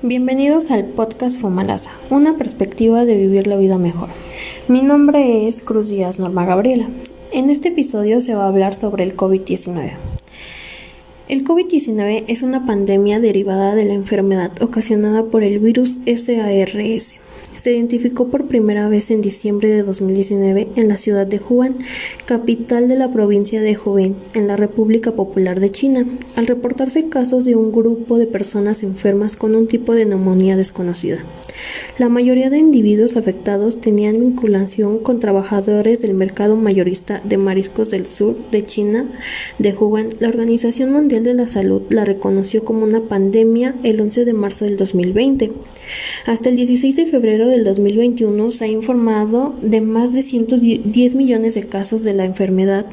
Bienvenidos al podcast Fomalasa, una perspectiva de vivir la vida mejor. Mi nombre es Cruz Díaz Norma Gabriela. En este episodio se va a hablar sobre el COVID-19. El COVID-19 es una pandemia derivada de la enfermedad ocasionada por el virus SARS. Se identificó por primera vez en diciembre de 2019 en la ciudad de Wuhan, capital de la provincia de Hubei, en la República Popular de China, al reportarse casos de un grupo de personas enfermas con un tipo de neumonía desconocida. La mayoría de individuos afectados tenían vinculación con trabajadores del mercado mayorista de mariscos del sur de China, de Wuhan. La Organización Mundial de la Salud la reconoció como una pandemia el 11 de marzo del 2020. Hasta el 16 de febrero del 2021 se ha informado de más de 110 millones de casos de la enfermedad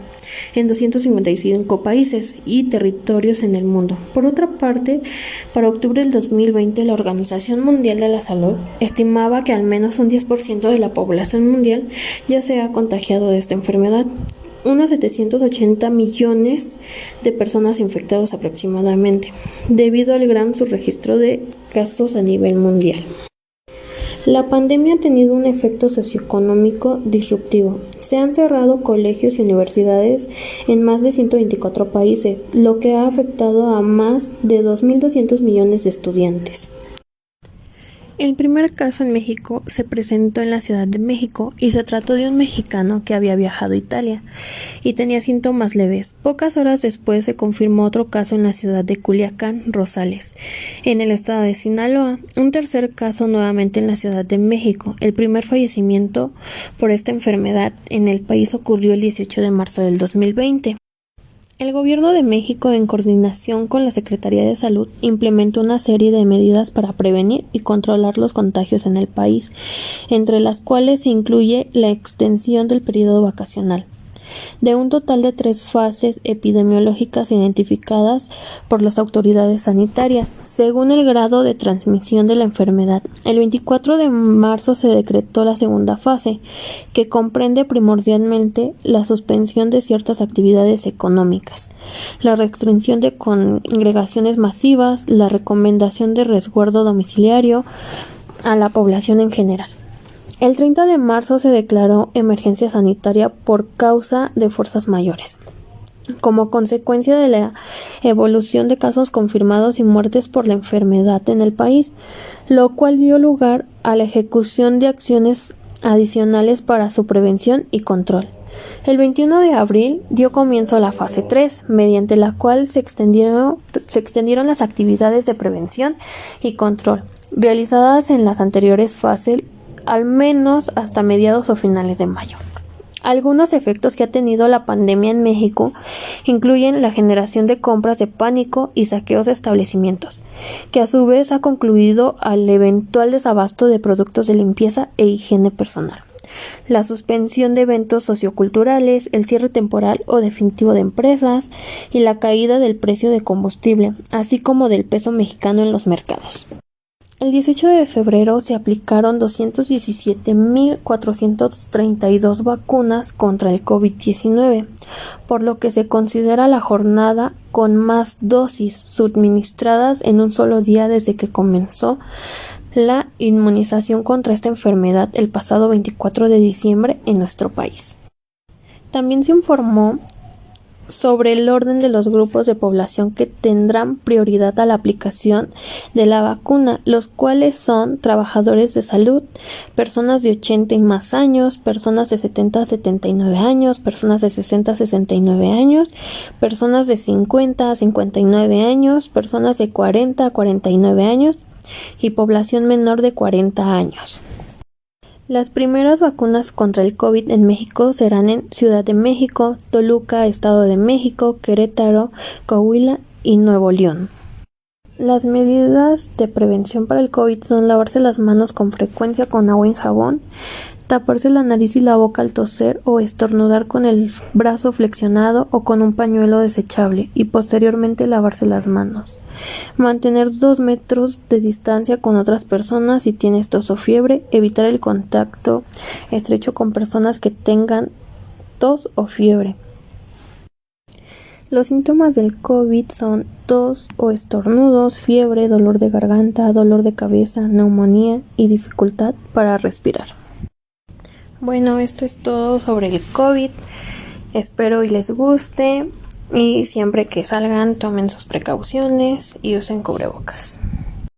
en 255 países y territorios en el mundo. Por otra parte, para octubre del 2020, la Organización Mundial de la Salud estimaba que al menos un 10% de la población mundial ya se ha contagiado de esta enfermedad. Unos 780 millones de personas infectadas aproximadamente, debido al gran subregistro de casos a nivel mundial. La pandemia ha tenido un efecto socioeconómico disruptivo. Se han cerrado colegios y universidades en más de 124 países, lo que ha afectado a más de 2.200 millones de estudiantes. El primer caso en México se presentó en la Ciudad de México y se trató de un mexicano que había viajado a Italia y tenía síntomas leves. Pocas horas después se confirmó otro caso en la ciudad de Culiacán, Rosales, en el estado de Sinaloa. Un tercer caso nuevamente en la Ciudad de México. El primer fallecimiento por esta enfermedad en el país ocurrió el 18 de marzo del 2020. El Gobierno de México, en coordinación con la Secretaría de Salud, implementó una serie de medidas para prevenir y controlar los contagios en el país, entre las cuales se incluye la extensión del periodo vacacional. De un total de 3 fases epidemiológicas identificadas por las autoridades sanitarias, según el grado de transmisión de la enfermedad. El 24 de marzo se decretó la segunda fase, que comprende primordialmente la suspensión de ciertas actividades económicas, la restricción de congregaciones masivas, la recomendación de resguardo domiciliario a la población en general. El 30 de marzo se declaró emergencia sanitaria por causa de fuerzas mayores, como consecuencia de la evolución de casos confirmados y muertes por la enfermedad en el país, lo cual dio lugar a la ejecución de acciones adicionales para su prevención y control. El 21 de abril dio comienzo a la fase 3, mediante la cual se extendieron las actividades de prevención y control realizadas en las anteriores fases, al menos hasta mediados o finales de mayo. Algunos efectos que ha tenido la pandemia en México incluyen la generación de compras de pánico y saqueos de establecimientos, que a su vez ha concluido al eventual desabasto de productos de limpieza e higiene personal, la suspensión de eventos socioculturales, el cierre temporal o definitivo de empresas y la caída del precio de combustible, así como del peso mexicano en los mercados. El 18 de febrero se aplicaron 217.432 vacunas contra el COVID-19, por lo que se considera la jornada con más dosis suministradas en un solo día desde que comenzó la inmunización contra esta enfermedad el pasado 24 de diciembre en nuestro país. También se informó sobre el orden de los grupos de población que tendrán prioridad a la aplicación de la vacuna, los cuales son trabajadores de salud, personas de 80 y más años, personas de 70 a 79 años, personas de 60 a 69 años, personas de 50 a 59 años, personas de 40 a 49 años y población menor de 40 años. Las primeras vacunas contra el COVID en México serán en Ciudad de México, Toluca, Estado de México, Querétaro, Coahuila y Nuevo León. Las medidas de prevención para el COVID son lavarse las manos con frecuencia con agua y jabón, taparse la nariz y la boca al toser o estornudar con el brazo flexionado o con un pañuelo desechable y posteriormente lavarse las manos. Mantener 2 metros de distancia con otras personas si tienes tos o fiebre. Evitar el contacto estrecho con personas que tengan tos o fiebre. Los síntomas del COVID son tos o estornudos, fiebre, dolor de garganta, dolor de cabeza, neumonía y dificultad para respirar. Bueno, esto es todo sobre el COVID. Espero y les guste y siempre que salgan tomen sus precauciones y usen cubrebocas.